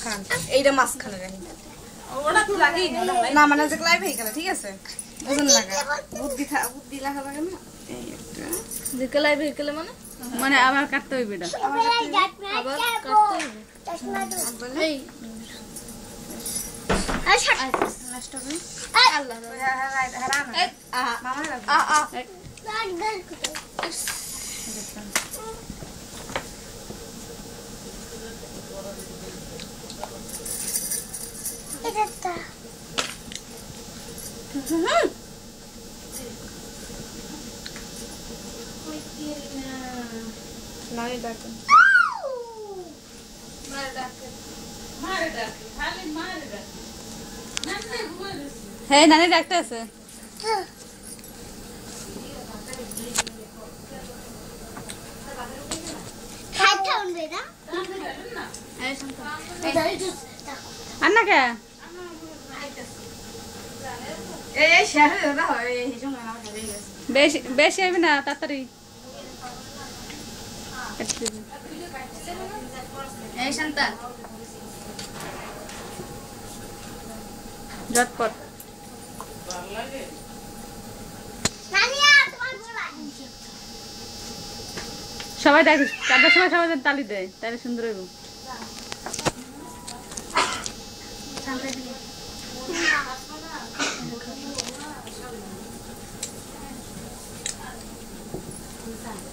খান এইটা মাছ খানে রাখি ওটা তো লাগেই না মানে যে লাইভ হয়ে গেল ঠিক আছে ওজন লাগে বুদ্ধি লাগা লাগে না এই একটা দিকে লাইভ হয়ে গেল মানে মানে আবার কাটতে হইবে এটা আবার কাটতে হবে এই আচ্ছা নষ্ট করে আল্লাহ হারাম মামা এটা নানি ডাকেন হ্যাঁ নানি ডাকতে আছে আন্না কে এই শেয়ারে দাদা হয় এই সময় না হয়ে গেছে বেশি বেশি আইবে না তাড়াতাড়ি এই শান্তা ঝটপট সবাই দেখ চারটার সময় সবাই তালি দেয় তাহলে সুন্দর হইব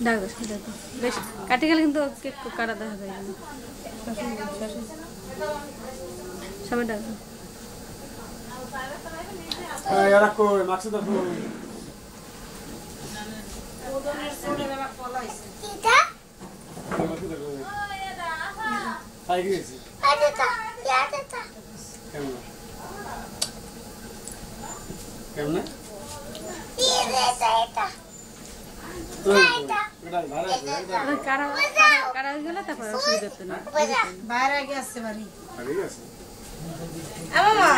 দেখো দেখো বেশ কাটে গেলে কিন্তু কেক কাটা দেখা যায় না সবাই দেখো এরা কই মাকসুদা কই ওদনের ছোটে বাবা পলাইছে মাকসুদা কই খাই গেছি কেমন কেমন কারা কারা গেলে তারপর অসুবিধা হতো না বাইরে গেছে বাড়ি ঠিক আছে মামা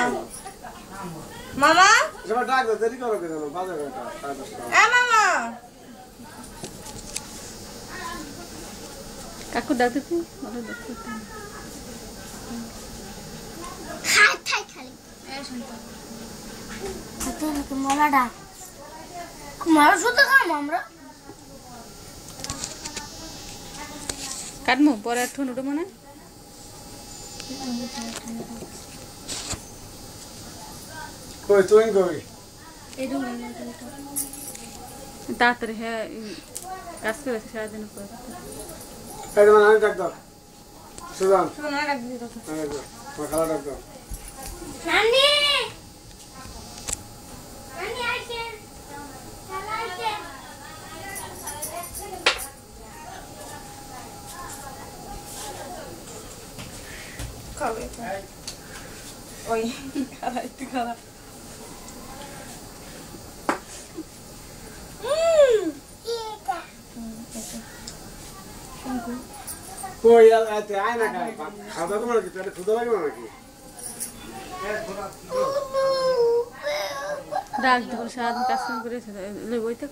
মামা যাবা ডাক দে দেরি করো কেন বাজার এটা মামা কাকু ডাকতে তুই ওটা দেখতে এই শান্তা মালাটা মারা শুধু খাম আমরা কাটমু পরে একটু উঠো মানে কই তুই কই এই রুম তাড়াতাড়ি হ্যাঁ কাজ করেছে সারাদিন পর এই মানে আমি ডাক দাও সুদান শুনুন না ডাক দিতে মা খালা ডাক দাও নানি নানি আইছে চালা আইছে খাবে ওই খালা একটু খালা কই আইতে আয় না খাই খাওয়া তোমার কি তাহলে ক্ষুধা লাগবে নাকি ডাক ধর সারাদিন কাজ করেছে বইতে